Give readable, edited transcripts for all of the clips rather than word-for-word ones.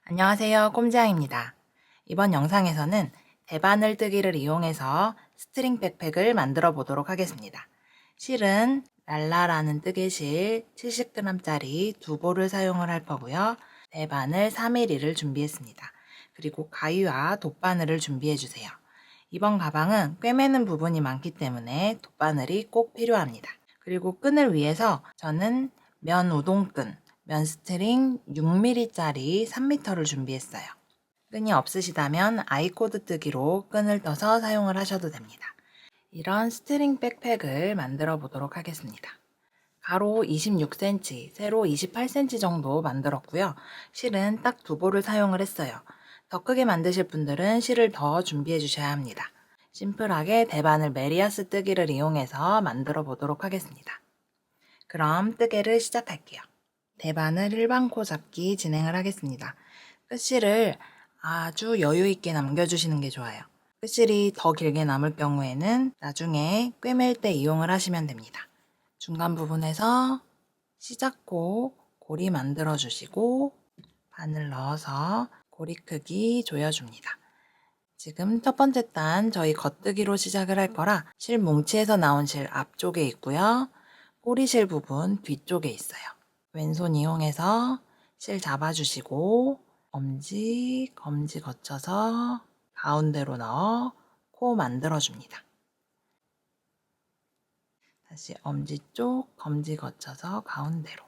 안녕하세요. 꼼지양입니다. 이번 영상에서는 대바늘 뜨기를 이용해서 스트링 백팩을 만들어 보도록 하겠습니다. 실은 랄라라는 뜨개실 70g짜리 두 볼을 사용을 할 거고요. 대바늘 3mm를 준비했습니다. 그리고 가위와 돗바늘을 준비해 주세요. 이번 가방은 꿰매는 부분이 많기 때문에 돗바늘이 꼭 필요합니다. 그리고 끈을 위해서 저는 면 우동끈, 면 스트링 6mm짜리 3m를 준비했어요. 끈이 없으시다면 아이코드 뜨기로 끈을 떠서 사용을 하셔도 됩니다. 이런 스트링 백팩을 만들어 보도록 하겠습니다. 가로 26cm, 세로 28cm 정도 만들었고요. 실은 딱 두 볼을 사용을 했어요. 더 크게 만드실 분들은 실을 더 준비해 주셔야 합니다. 심플하게 대바늘 메리아스 뜨기를 이용해서 만들어 보도록 하겠습니다. 그럼 뜨개를 시작할게요. 대바늘 일반코 잡기 진행을 하겠습니다. 끝실을 아주 여유 있게 남겨주시는 게 좋아요. 끝실이 더 길게 남을 경우에는 나중에 꿰맬 때 이용을 하시면 됩니다. 중간 부분에서 시작코 고리 만들어 주시고 바늘 넣어서 고리 크기 조여줍니다. 지금 첫 번째 단 저희 겉뜨기로 시작을 할 거라 실 뭉치에서 나온 실 앞쪽에 있고요. 꼬리실 부분 뒤쪽에 있어요. 왼손 이용해서 실 잡아주시고 엄지, 검지 거쳐서 가운데로 넣어 코 만들어줍니다. 다시 엄지 쪽, 검지 거쳐서 가운데로.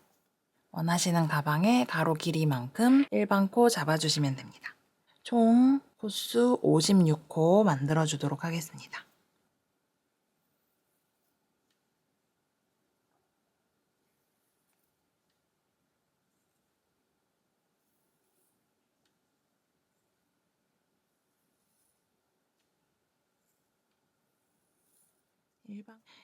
원하시는 가방의 가로 길이만큼 일반 코 잡아주시면 됩니다. 총 코수 56코 만들어주도록 하겠습니다.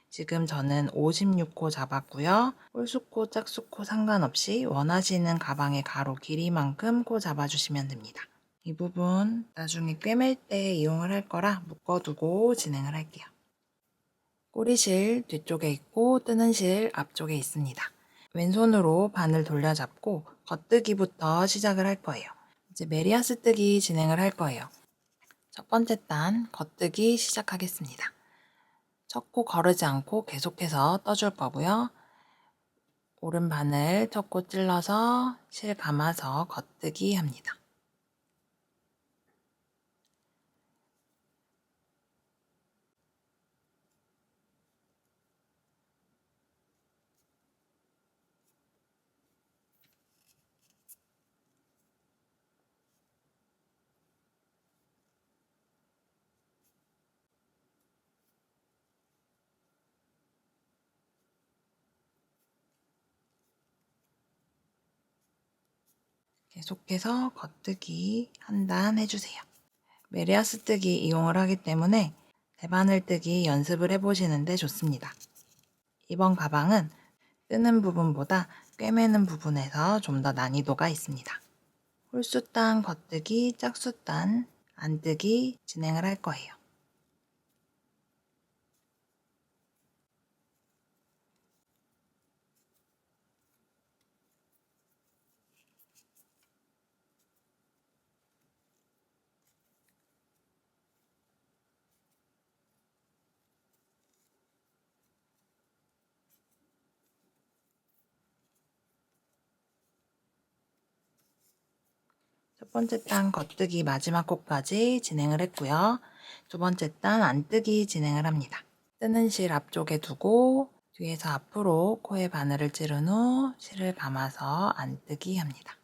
지금 저는 56코 잡았고요. 홀수코, 짝수코 상관없이 원하시는 가방의 가로 길이만큼 코 잡아주시면 됩니다. 이 부분 나중에 꿰맬 때 이용을 할 거라 묶어두고 진행을 할게요. 꼬리실 뒤쪽에 있고 뜨는 실 앞쪽에 있습니다. 왼손으로 바늘 돌려잡고 겉뜨기부터 시작을 할 거예요. 이제 메리아스 뜨기 진행을 할 거예요. 첫 번째 단 겉뜨기 시작하겠습니다. 첫 코 거르지 않고 계속해서 떠줄 거고요. 오른 바늘 첫 코 찔러서 실 감아서 겉뜨기 합니다. 계속해서 겉뜨기 한 단 해주세요. 메리아스 뜨기 이용을 하기 때문에 대바늘 뜨기 연습을 해보시는데 좋습니다. 이번 가방은 뜨는 부분보다 꿰매는 부분에서 좀 더 난이도가 있습니다. 홀수단 겉뜨기, 짝수단 안뜨기 진행을 할 거예요. 첫 번째 단 겉뜨기 마지막 코까지 진행을 했고요. 두 번째 단 안뜨기 진행을 합니다. 뜨는 실 앞쪽에 두고 뒤에서 앞으로 코에 바늘을 찌른 후 실을 감아서 안뜨기 합니다.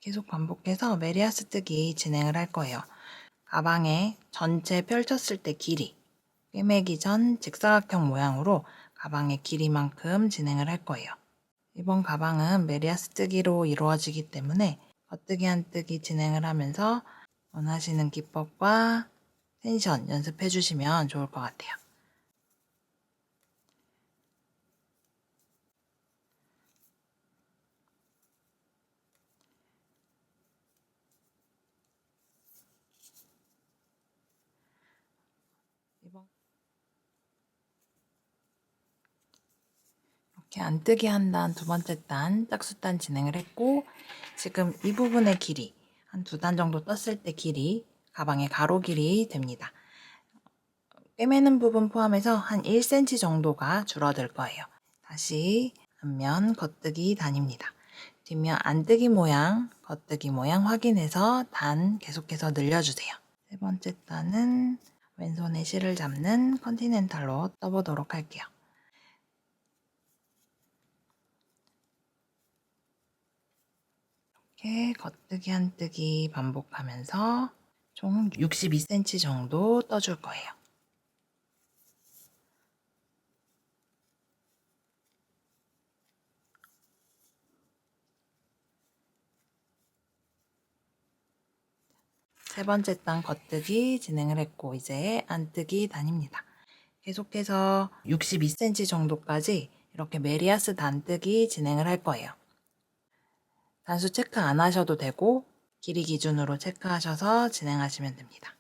계속 반복해서 메리아스 뜨기 진행을 할 거예요. 가방에 전체 펼쳤을 때 길이, 꿰매기 전 직사각형 모양으로 가방의 길이만큼 진행을 할 거예요. 이번 가방은 메리아스 뜨기로 이루어지기 때문에 겉뜨기 안뜨기 진행을 하면서 원하시는 기법과 텐션 연습해 주시면 좋을 것 같아요. 이렇게 안뜨기 한 단, 두 번째 단, 짝수단 진행을 했고, 지금 이 부분의 길이, 한 두 단 정도 떴을 때 길이, 가방의 가로 길이 됩니다. 꿰매는 부분 포함해서 한 1cm 정도가 줄어들 거예요. 다시 앞면 겉뜨기 단입니다. 뒷면 안뜨기 모양, 겉뜨기 모양 확인해서 단 계속해서 늘려주세요. 세 번째 단은 왼손에 실을 잡는 컨티넨탈로 떠보도록 할게요. 이렇게 겉뜨기 안뜨기 반복하면서 총 62cm 정도 떠줄 거예요. 세 번째 단 겉뜨기 진행을 했고 이제 안뜨기 단입니다. 계속해서 62cm 정도까지 이렇게 메리아스 단뜨기 진행을 할 거예요. 단수 체크 안 하셔도 되고 길이 기준으로 체크하셔서 진행하시면 됩니다.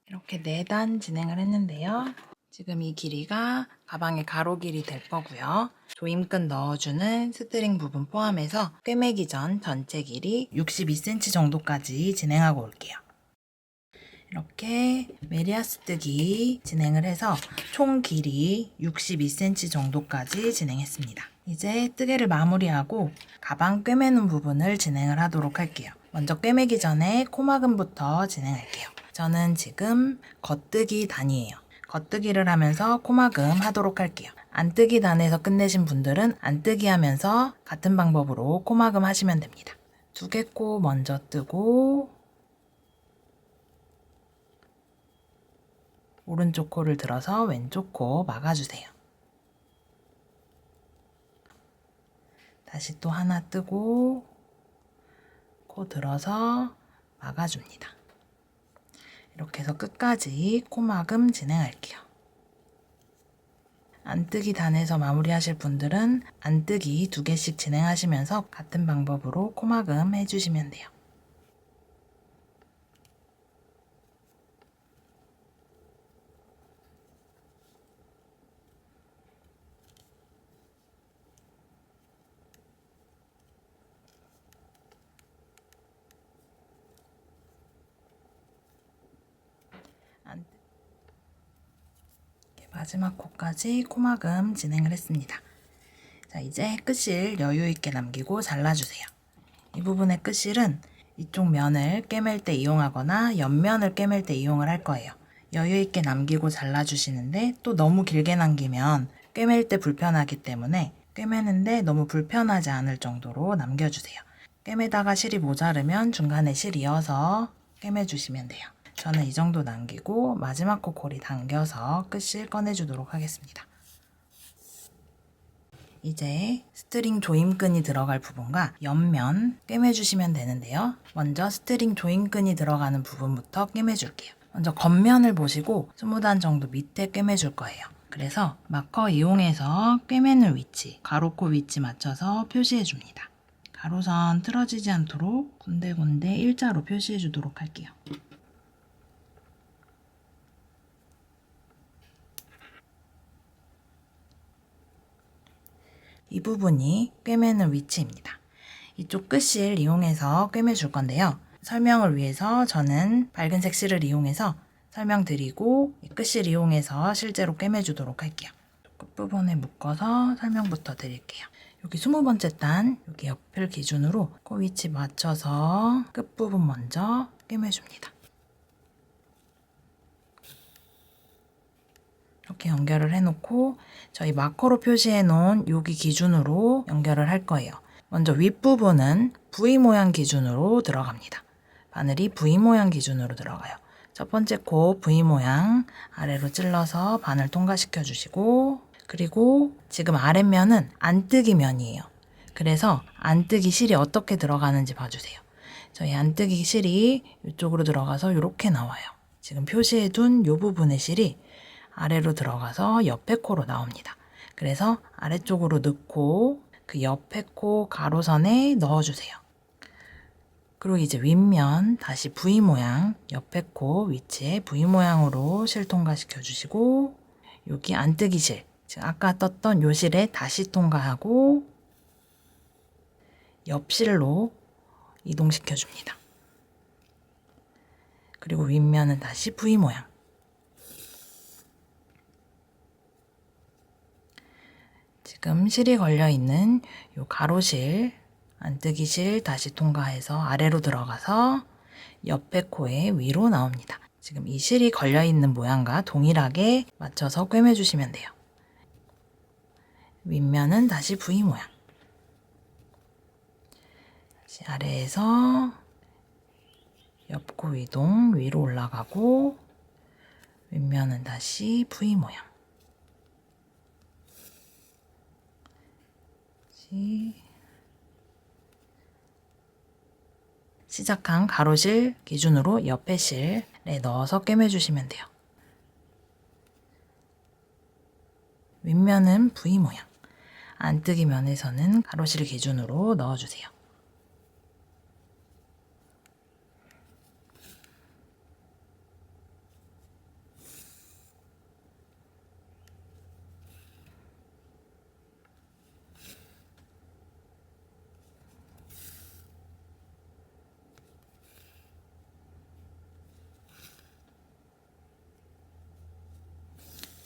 이렇게 4단 진행을 했는데요. 지금 이 길이가 가방의 가로 길이 될 거고요. 조임끈 넣어주는 스트링 부분 포함해서 꿰매기 전 전체 길이 62cm 정도까지 진행하고 올게요. 이렇게 메리아스 뜨기 진행을 해서 총 길이 62cm 정도까지 진행했습니다. 이제 뜨개를 마무리하고 가방 꿰매는 부분을 진행을 하도록 할게요. 먼저 꿰매기 전에 코막음부터 진행할게요. 저는 지금 겉뜨기 단이에요. 겉뜨기를 하면서 코막음 하도록 할게요. 안뜨기 단에서 끝내신 분들은 안뜨기 하면서 같은 방법으로 코막음 하시면 됩니다. 두개코 먼저 뜨고 오른쪽 코를 들어서 왼쪽 코 막아주세요. 다시 또 하나 뜨고 코 들어서 막아줍니다. 이렇게 해서 끝까지 코막음 진행할게요. 안뜨기 단에서 마무리하실 분들은 안뜨기 2개씩 진행하시면서 같은 방법으로 코막음 해주시면 돼요. 마지막 코까지 코막음 진행을 했습니다. 자, 이제 끝실 여유있게 남기고 잘라주세요. 이 부분의 끝실은 이쪽 면을 꿰맬 때 이용하거나 옆면을 꿰맬 때 이용을 할 거예요. 여유있게 남기고 잘라주시는데 또 너무 길게 남기면 꿰맬 때 불편하기 때문에 꿰매는데 너무 불편하지 않을 정도로 남겨주세요. 꿰매다가 실이 모자르면 중간에 실 이어서 꿰매주시면 돼요. 저는 이 정도 남기고 마지막 코 고리 당겨서 끝실 꺼내주도록 하겠습니다. 이제 스트링 조임끈이 들어갈 부분과 옆면 꿰매주시면 되는데요. 먼저 스트링 조임끈이 들어가는 부분부터 꿰매줄게요. 먼저 겉면을 보시고 20단 정도 밑에 꿰매줄 거예요. 그래서 마커 이용해서 꿰매는 위치, 가로코 위치 맞춰서 표시해줍니다. 가로선 틀어지지 않도록 군데군데 일자로 표시해주도록 할게요. 이 부분이 꿰매는 위치입니다. 이쪽 끝실 이용해서 꿰매줄 건데요. 설명을 위해서 저는 밝은색 실을 이용해서 설명드리고 끝실 이용해서 실제로 꿰매주도록 할게요. 끝부분에 묶어서 설명부터 드릴게요. 여기 20번째 단, 여기 옆을 기준으로 코 위치 맞춰서 끝부분 먼저 꿰매줍니다. 이렇게 연결을 해놓고 저희 마커로 표시해 놓은 여기 기준으로 연결을 할 거예요. 먼저 윗부분은 V 모양 기준으로 들어갑니다. 바늘이 V 모양 기준으로 들어가요. 첫 번째 코 V 모양 아래로 찔러서 바늘 통과시켜 주시고 그리고 지금 아랫면은 안뜨기 면이에요. 그래서 안뜨기 실이 어떻게 들어가는지 봐주세요. 저희 안뜨기 실이 이쪽으로 들어가서 이렇게 나와요. 지금 표시해 둔 이 부분의 실이 아래로 들어가서 옆에 코로 나옵니다. 그래서 아래쪽으로 넣고 그 옆에 코 가로선에 넣어주세요. 그리고 이제 윗면 다시 V 모양, 옆에 코 위치에 V 모양으로 실 통과시켜 주시고 여기 안뜨기 실, 즉 아까 떴던 요 실에 다시 통과하고 옆실로 이동시켜 줍니다. 그리고 윗면은 다시 V 모양. 지금 실이 걸려있는 요 가로실, 안뜨기 실 다시 통과해서 아래로 들어가서 옆에 코에 위로 나옵니다. 지금 이 실이 걸려있는 모양과 동일하게 맞춰서 꿰매주시면 돼요. 윗면은 다시 V 모양. 다시 아래에서 옆코 이동 위로 올라가고 윗면은 다시 V 모양. 시작한 가로실 기준으로 옆에 실에 넣어서 꿰매주시면 돼요. 윗면은 V 모양, 안뜨기 면에서는 가로실 기준으로 넣어주세요.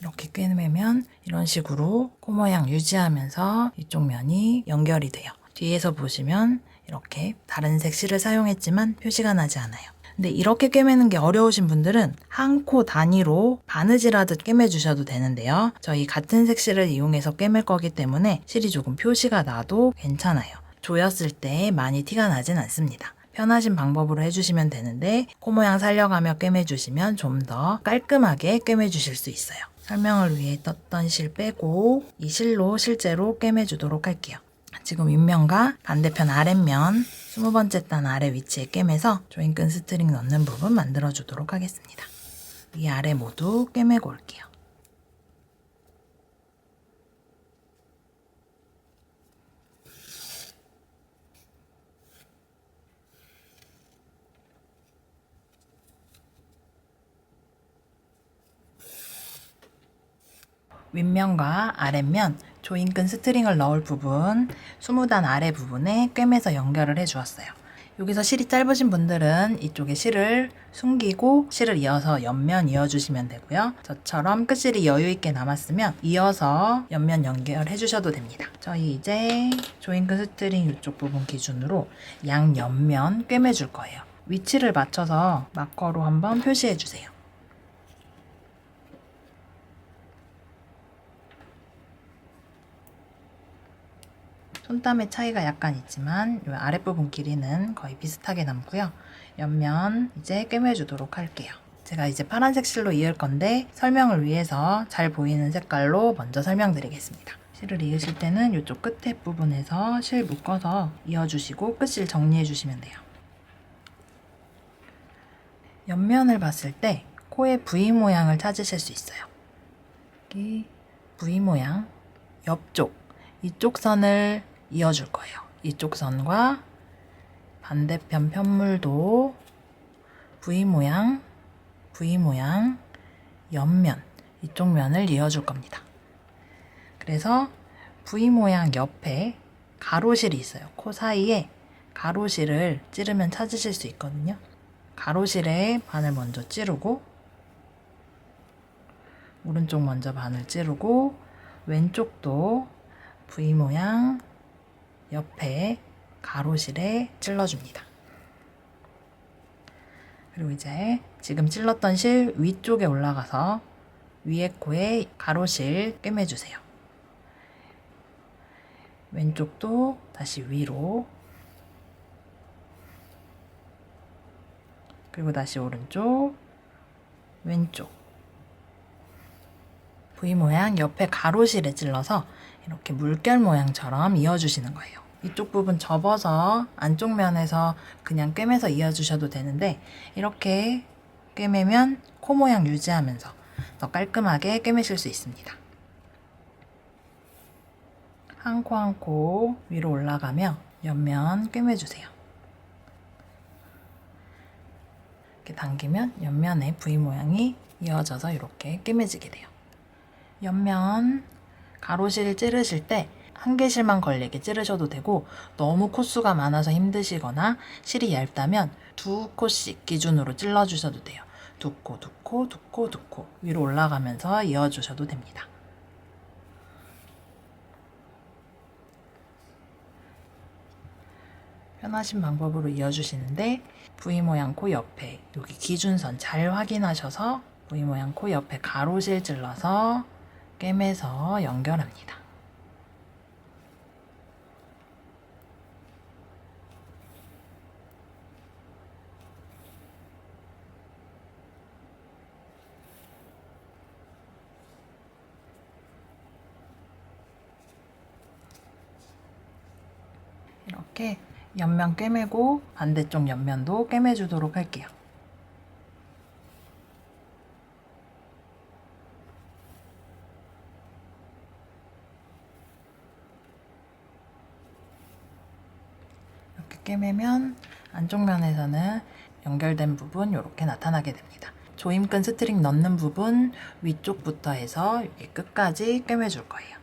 이렇게 꿰매면 이런 식으로 코 모양 유지하면서 이쪽 면이 연결이 돼요. 뒤에서 보시면 이렇게 다른 색 실을 사용했지만 표시가 나지 않아요. 근데 이렇게 꿰매는 게 어려우신 분들은 한 코 단위로 바느질하듯 꿰매 주셔도 되는데요. 저희 같은 색 실을 이용해서 꿰맬 거기 때문에 실이 조금 표시가 나도 괜찮아요. 조였을 때 많이 티가 나진 않습니다. 편하신 방법으로 해주시면 되는데 코 모양 살려가며 꿰매주시면 좀 더 깔끔하게 꿰매주실 수 있어요. 설명을 위해 떴던 실 빼고 이 실로 실제로 꿰매주도록 할게요. 지금 윗면과 반대편 아랫면 20번째 단 아래 위치에 꿰매서 조인끈 스트링 넣는 부분 만들어주도록 하겠습니다. 위 아래 모두 꿰매고 올게요. 윗면과 아랫면 조인끈 스트링을 넣을 부분 20단 아래 부분에 꿰매서 연결을 해 주었어요. 여기서 실이 짧으신 분들은 이쪽에 실을 숨기고 실을 이어서 옆면 이어주시면 되고요. 저처럼 끝실이 여유있게 남았으면 이어서 옆면 연결해 주셔도 됩니다. 저희 이제 조인끈 스트링 이쪽 부분 기준으로 양 옆면 꿰매 줄 거예요. 위치를 맞춰서 마커로 한번 표시해 주세요. 손땀의 차이가 약간 있지만 이 아랫부분 길이는 거의 비슷하게 남고요. 옆면 이제 꿰매주도록 할게요. 제가 이제 파란색 실로 이을 건데 설명을 위해서 잘 보이는 색깔로 먼저 설명드리겠습니다. 실을 이으실 때는 이쪽 끝에 부분에서 실 묶어서 이어주시고 끝실 정리해주시면 돼요. 옆면을 봤을 때 코의 V 모양을 찾으실 수 있어요. 여기 V 모양 옆쪽 이쪽 선을 이어줄 거예요. 이쪽 선과 반대편 편물도 V 모양, 옆면, 이쪽 면을 이어줄 겁니다. 그래서 V 모양 옆에 가로실이 있어요. 코 사이에 가로실을 찌르면 찾으실 수 있거든요. 가로실에 바늘 먼저 찌르고 오른쪽 먼저 바늘 찌르고 왼쪽도 V 모양 옆에 가로실에 찔러줍니다. 그리고 이제 지금 찔렀던 실 위쪽에 올라가서 위에 코에 가로실 꿰매주세요. 왼쪽도 다시 위로 그리고 다시 오른쪽 왼쪽 V 모양 옆에 가로실에 찔러서 이렇게 물결 모양처럼 이어주시는 거예요. 이쪽 부분 접어서 안쪽 면에서 그냥 꿰매서 이어주셔도 되는데 이렇게 꿰매면 코 모양 유지하면서 더 깔끔하게 꿰매실 수 있습니다. 한 코 한 코 위로 올라가며 옆면 꿰매주세요. 이렇게 당기면 옆면의 V 모양이 이어져서 이렇게 꿰매지게 돼요. 옆면 가로실 찌르실 때 한 개 실만 걸리게 찌르셔도 되고, 너무 코수가 많아서 힘드시거나 실이 얇다면 두 코씩 기준으로 찔러주셔도 돼요. 두 코, 두 코, 두 코, 두 코 위로 올라가면서 이어주셔도 됩니다. 편하신 방법으로 이어주시는데, V 모양 코 옆에 여기 기준선 잘 확인하셔서 V 모양 코 옆에 가로실 찔러서 꿰매서 연결합니다. 이렇게 옆면 꿰매고 반대쪽 옆면도 꿰매주도록 할게요. 이렇게 꿰매면 안쪽 면에서는 연결된 부분 이렇게 나타나게 됩니다. 조임끈 스트링 넣는 부분 위쪽부터 해서 여기 끝까지 꿰매줄 거예요.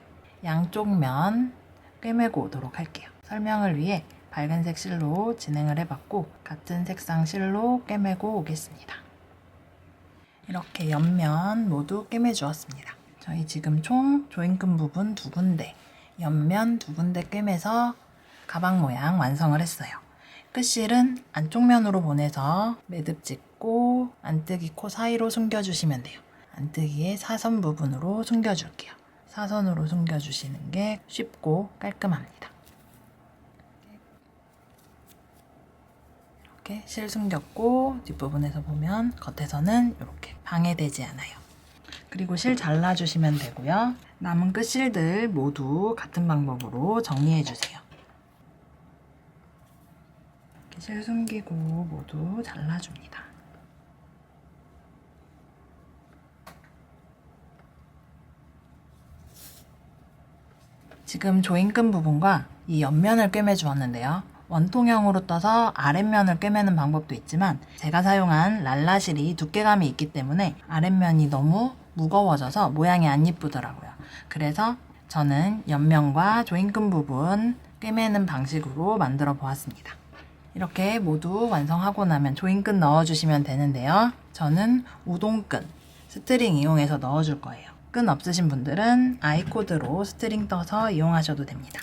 양쪽 면 꿰매고 오도록 할게요. 설명을 위해 밝은색 실로 진행을 해봤고, 같은 색상 실로 꿰매고 오겠습니다. 이렇게 옆면 모두 꿰매 주었습니다. 저희 지금 총 조임끈 부분 2군데, 옆면 2군데 꿰매서 가방 모양 완성을 했어요. 끝실은 안쪽 면으로 보내서 매듭 짓고 안뜨기 코 사이로 숨겨주시면 돼요. 안뜨기의 사선 부분으로 숨겨줄게요. 사선으로 숨겨주시는 게 쉽고 깔끔합니다. 이렇게 실 숨겼고, 뒷부분에서 보면 겉에서는 이렇게 방해되지 않아요. 그리고 실 잘라주시면 되고요. 남은 끝실들 모두 같은 방법으로 정리해주세요. 이렇게 실 숨기고 모두 잘라줍니다. 지금 조임끈 부분과 이 옆면을 꿰매 주었는데요. 원통형으로 떠서 아랫면을 꿰매는 방법도 있지만, 제가 사용한 랄라실이 두께감이 있기 때문에 아랫면이 너무 무거워져서 모양이 안 이쁘더라고요. 그래서 저는 옆면과 조임끈 부분 꿰매는 방식으로 만들어 보았습니다. 이렇게 모두 완성하고 나면 조임끈 넣어주시면 되는데요. 저는 우동끈 스트링 이용해서 넣어줄 거예요. 끈 없으신 분들은 아이코드로 스트링 떠서 이용하셔도 됩니다.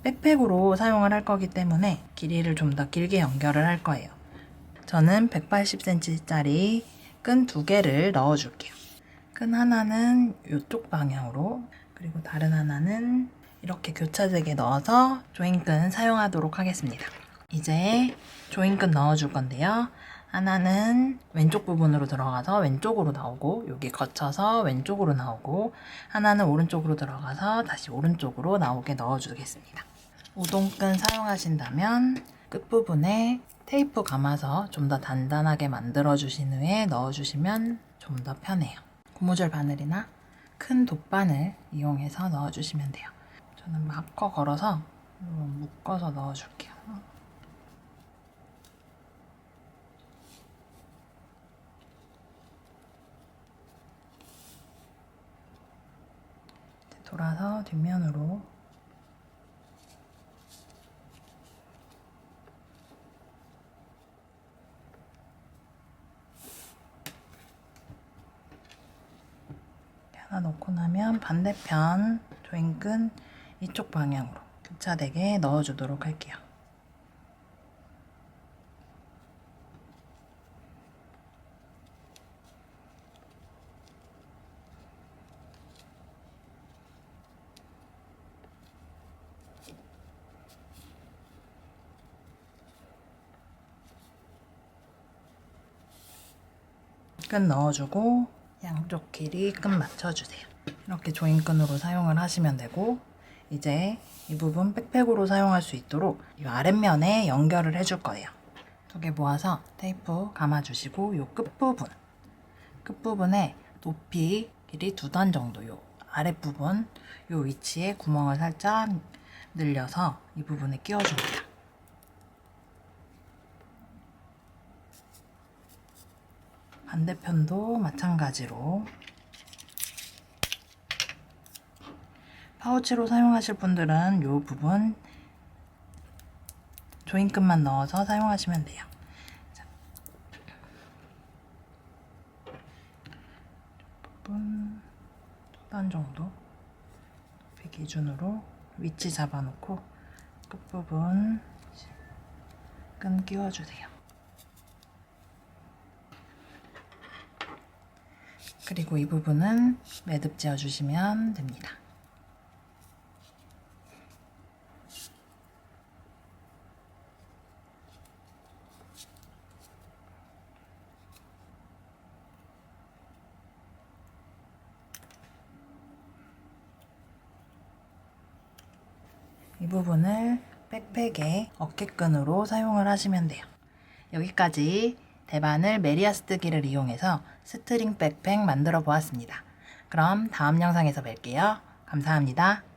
백팩으로 사용을 할 거기 때문에 길이를 좀 더 길게 연결을 할 거예요. 저는 180cm짜리 끈 2개를 넣어줄게요. 끈 하나는 이쪽 방향으로, 그리고 다른 하나는 이렇게 교차되게 넣어서 조임끈 사용하도록 하겠습니다. 이제 조임끈 넣어줄 건데요. 하나는 왼쪽 부분으로 들어가서 왼쪽으로 나오고, 여기 거쳐서 왼쪽으로 나오고, 하나는 오른쪽으로 들어가서 다시 오른쪽으로 나오게 넣어주겠습니다. 우동끈 사용하신다면 끝부분에 테이프 감아서 좀 더 단단하게 만들어 주신 후에 넣어주시면 좀 더 편해요. 고무줄 바늘이나 큰 돗바늘 이용해서 넣어주시면 돼요. 저는 마커 걸어서 묶어서 넣어줄게요. 돌아서 뒷면으로 하나 넣고 나면 반대편 조임끈 이쪽 방향으로 교차되게 넣어주도록 할게요. 끈 넣어주고 양쪽 길이 끈 맞춰주세요. 이렇게 조임끈으로 사용을 하시면 되고, 이제 이 부분 백팩으로 사용할 수 있도록 이 아랫면에 연결을 해줄 거예요. 2개 모아서 테이프 감아주시고, 이 끝부분에 높이 길이 2단 정도 요 아랫부분 요 위치에 구멍을 살짝 늘려서 이 부분에 끼워줍니다. 반대편도 마찬가지로 파우치로 사용하실 분들은 이 부분 조인끝만 넣어서 사용하시면 돼요. 자, 부분 2단 정도 높이 기준으로 위치 잡아놓고 끝부분 끈 끼워주세요. 그리고 이 부분은 매듭 지어주시면 됩니다. 이 부분을 백팩의 어깨끈으로 사용을 하시면 돼요. 여기까지 대바늘 메리아스뜨기를 이용해서 스트링 백팩 만들어 보았습니다. 그럼 다음 영상에서 뵐게요. 감사합니다.